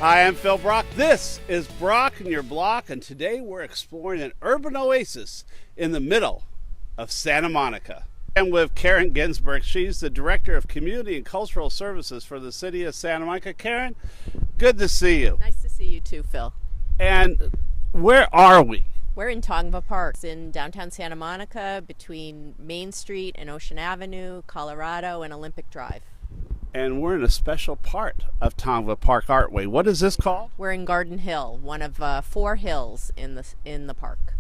Hi, I'm Phil Brock. This is Brock and Your Block, and today we're exploring an urban oasis in the middle of Santa Monica. I'm with Karen Ginsberg. She's the Director of Community and Cultural Services for the City of Santa Monica. Karen, good to see you. Nice to see you too, Phil. And where are we? We're in Tongva Park. It's in downtown Santa Monica between Main Street and Ocean Avenue, Colorado, and Olympic Drive. And we're in a special part of Tongva Park, aren't we? What is this called? We're in Garden Hill, one of 4 hills in the park.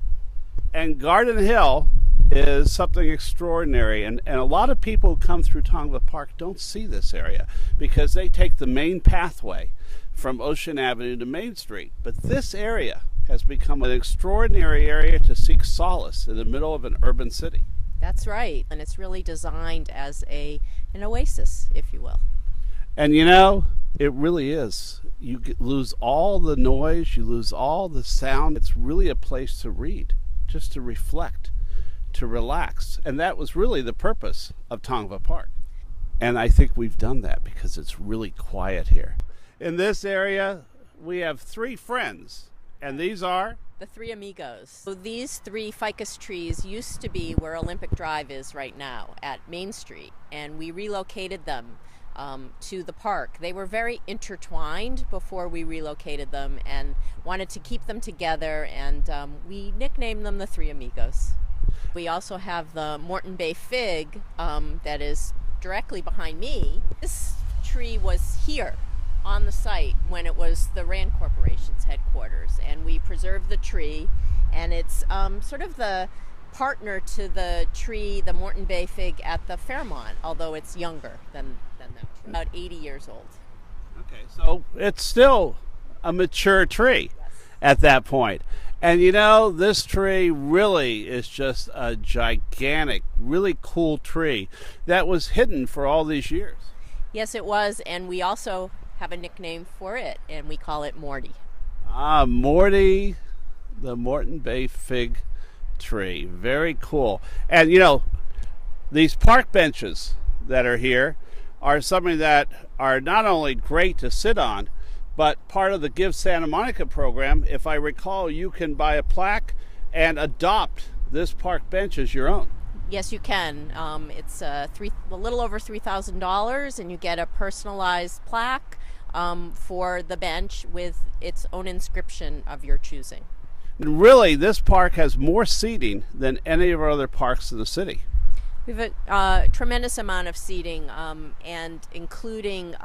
And Garden Hill is something extraordinary, and a lot of people who come through Tongva Park don't see this area because they take the main pathway from Ocean Avenue to Main Street. But this area has become an extraordinary area to seek solace in the middle of an urban city. That's right, and it's really designed as an oasis, if you will. And you know, it really is. You lose all the noise, you lose all the sound. It's really a place to read, just to reflect, to relax. And that was really the purpose of Tongva Park. And I think we've done that because it's really quiet here. In this area, we have 3 friends, and these are the Three Amigos. So these 3 ficus trees used to be where Olympic Drive is right now at Main Street, and we relocated them to the park. They were very intertwined before we relocated them and wanted to keep them together, and we nicknamed them the Three Amigos. We also have the Moreton Bay fig that is directly behind me. This tree was here on the site when it was the Rand Corporation's headquarters, and we preserved the tree, and it's sort of the partner to the tree, the Moreton Bay fig at the Fairmont, although it's younger than that tree, about 80 years old. Okay, so it's still a mature tree. Yes. At that point. And you know, this tree really is just a gigantic, really cool tree that was hidden for all these years. Yes, it was, and we also have a nickname for it, and we call it Morty. Ah, Morty, the Moreton Bay fig tree. Very cool. And you know, these park benches that are here are something that are not only great to sit on, but part of the Give Santa Monica program. If I recall, you can buy a plaque and adopt this park bench as your own. Yes, you can. It's a little over $3,000, and you get a personalized plaque for the bench with its own inscription of your choosing. And really, this park has more seating than any of our other parks in the city. We have a tremendous amount of seating, and including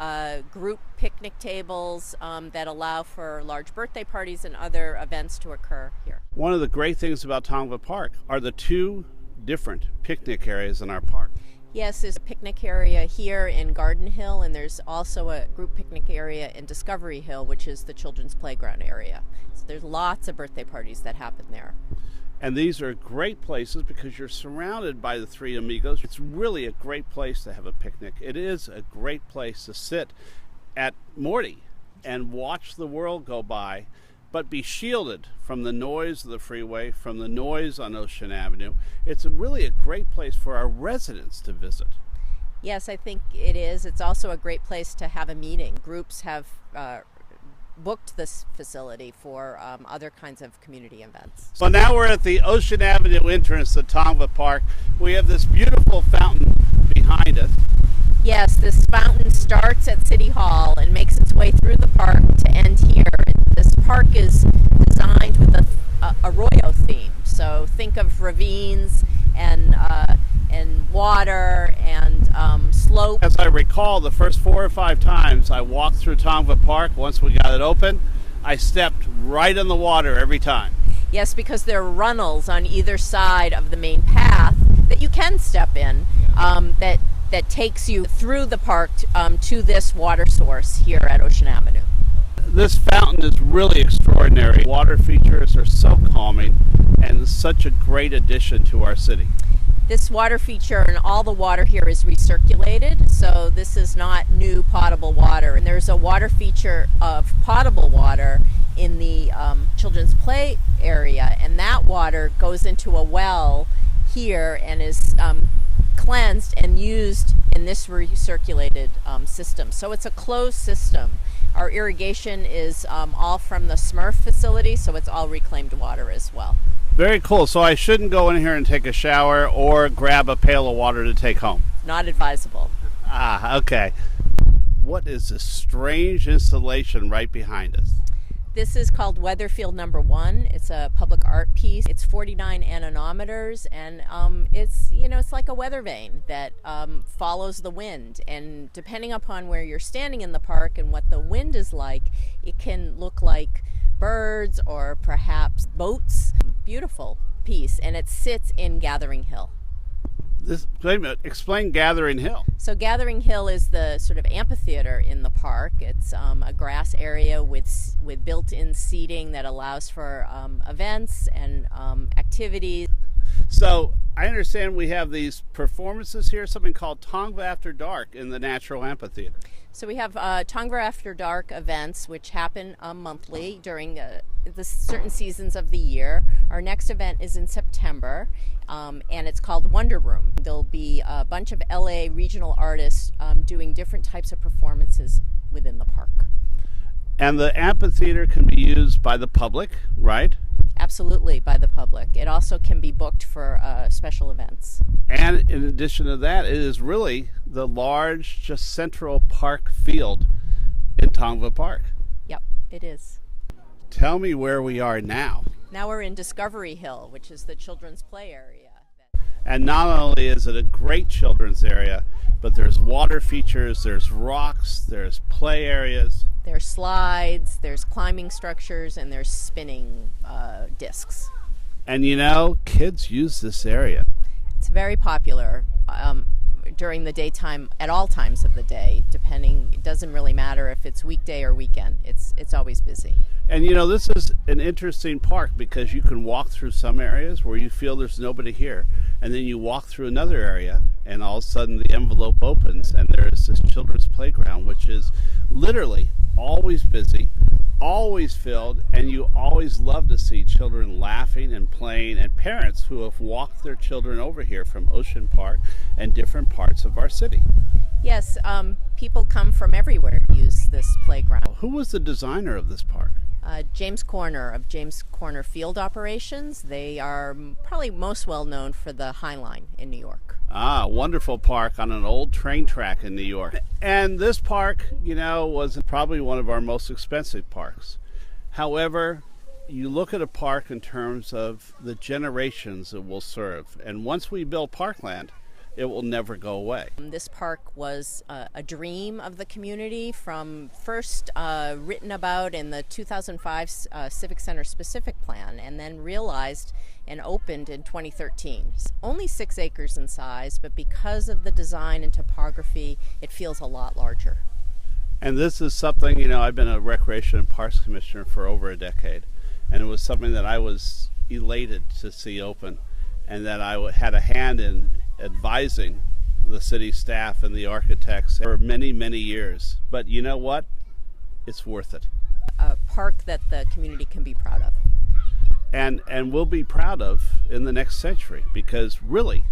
group picnic tables that allow for large birthday parties and other events to occur here. One of the great things about Tongva Park are the 2 different picnic areas in our park. Yes, there's a picnic area here in Garden Hill, and there's also a group picnic area in Discovery Hill, which is the children's playground area. So there's lots of birthday parties that happen there. And these are great places because you're surrounded by the Three Amigos. It's really a great place to have a picnic. It is a great place to sit at Morty and watch the world go by, but be shielded from the noise of the freeway, from the noise on Ocean Avenue. It's really a great place for our residents to visit. Yes, I think it is. It's also a great place to have a meeting. Groups have booked this facility for other kinds of community events. So now we're at the Ocean Avenue entrance to Tongva Park. We have this beautiful fountain behind us. Yes, this fountain starts at City Hall and makes its way through the park to end here. This park is designed with a arroyo theme, so think of ravines and water and slope. As I recall, the first 4 or 5 times I walked through Tongva Park, once we got it open, I stepped right in the water every time. Yes, because there are runnels on either side of the main path that you can step in that takes you through the park to this water source here at Ocean Avenue. This fountain is really extraordinary. Water features are so calming and such a great addition to our city. This water feature and all the water here is recirculated, so this is not new potable water. And there's a water feature of potable water in the children's play area, and that water goes into a well here and is cleansed and used in this recirculated system. So it's a closed system Our irrigation is all from the Smurf facility, so it's all reclaimed water as well. Very cool. So I shouldn't go in here and take a shower or grab a pail of water to take home. Not advisable. Ah, okay. What is this strange installation right behind us? This is called Weatherfield number 1. It's a public art piece. It's 49 anemometers, and it's like a weather vane that follows the wind. And depending upon where you're standing in the park and what the wind is like, it can look like birds or perhaps boats. Beautiful piece, and it sits in Gathering Hill. Wait a minute, explain Gathering Hill. So Gathering Hill is the sort of amphitheater in the park. It's a grass area with built-in seating that allows for events and activities. So I understand we have these performances here, something called Tongva After Dark in the Natural Amphitheater. So we have Tongva After Dark events, which happen monthly during the certain seasons of the year. Our next event is in September, and it's called Wonder Room. There'll be a bunch of LA regional artists doing different types of performances within the park. And the amphitheater can be used by the public, right? Absolutely, by the public. It also can be booked for special events. And in addition to that, it is really the large, just central park field in Tongva Park. Yep, it is. Tell me where we are now. Now we're in Discovery Hill, which is the children's play area. And not only is it a great children's area, but there's water features, there's rocks, there's play areas. There's slides, there's climbing structures, and there's spinning discs. And kids use this area. It's very popular during the daytime, at all times of the day, depending. It doesn't really matter if it's weekday or weekend. It's always busy. And this is an interesting park because you can walk through some areas where you feel there's nobody here, and then you walk through another area and all of a sudden the envelope opens and there's this children's playground, which is literally always busy, always filled, and you always love to see children laughing and playing, and parents who have walked their children over here from Ocean Park and different parts of our city. Yes, people come from everywhere to use this playground. Who was the designer of this park? James Corner of James Corner Field Operations. They are probably most well known for the High Line in New York. Ah, wonderful park on an old train track in New York. And this park, was probably one of our most expensive parks. However, you look at a park in terms of the generations it will serve. And once we build parkland, it will never go away. This park was a dream of the community, from first written about in the 2005 Civic Center specific plan, and then realized and opened in 2013. It's only 6 acres in size, but because of the design and topography, it feels a lot larger. And this is something, I've been a Recreation and Parks Commissioner for over a decade, and it was something that I was elated to see open, and that I had a hand in advising the city staff and the architects for many, many years. But you know what? It's worth it. A park that the community can be proud of. And we'll be proud of in the next century, because really,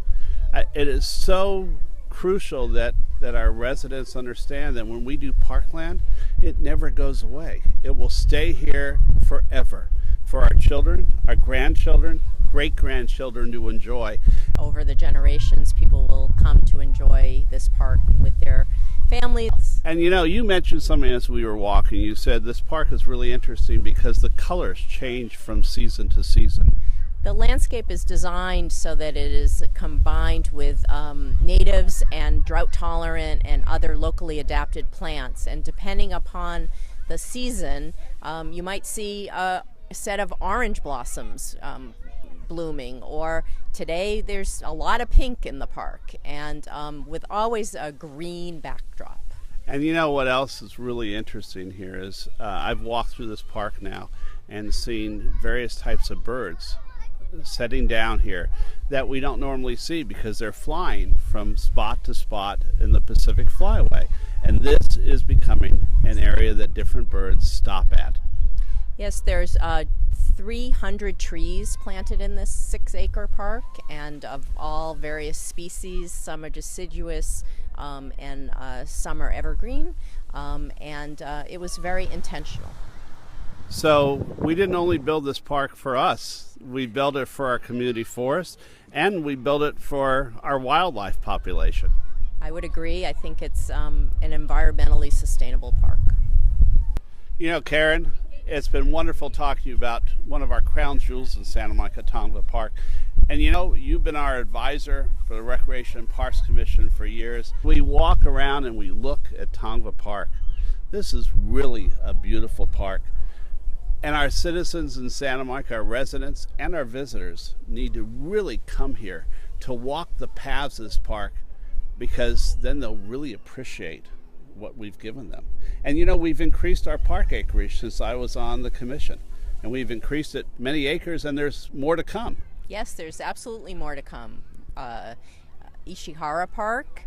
it is so crucial that our residents understand that when we do parkland, it never goes away. It will stay here forever for our children, our grandchildren, great-grandchildren to enjoy. Over the generations, people will come to enjoy this park with their families. And you mentioned something as we were walking. You said this park is really interesting because the colors change from season to season. The landscape is designed so that it is combined with natives and drought-tolerant and other locally adapted plants. And depending upon the season, you might see a set of orange blossoms blooming, or today there's a lot of pink in the park, and with always a green backdrop. And what else is really interesting here is I've walked through this park now and seen various types of birds setting down here that we don't normally see because they're flying from spot to spot in the Pacific Flyway. And this is becoming an area that different birds stop at. Yes, there's 300 trees planted in this 6-acre park, and of all various species. Some are deciduous and some are evergreen. and it was very intentional. So we didn't only build this park for us, we built it for our community forest, and we built it for our wildlife population. I would agree. I think it's an environmentally sustainable park. You know, Karen, it's been wonderful talking to you about one of our crown jewels in Santa Monica, Tongva Park. And you know, you've been our advisor for the Recreation and Parks Commission for years. We walk around and we look at Tongva Park. This is really a beautiful park. And our citizens in Santa Monica, our residents and our visitors, need to really come here to walk the paths of this park, because then they'll really appreciate what we've given them. And you know, we've increased our park acreage since I was on the commission, and we've increased it many acres, and there's more to come. Yes, there's absolutely more to come. Ishihara Park,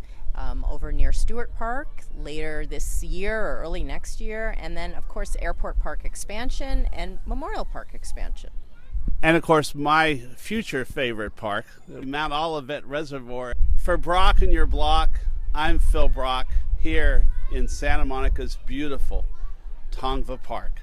over near Stewart Park later this year or early next year, and then of course Airport Park expansion and Memorial Park expansion. And of course my future favorite park, the Mount Olivet Reservoir. For Brock and Your Block, I'm Phil Brock here in Santa Monica's beautiful Tongva Park.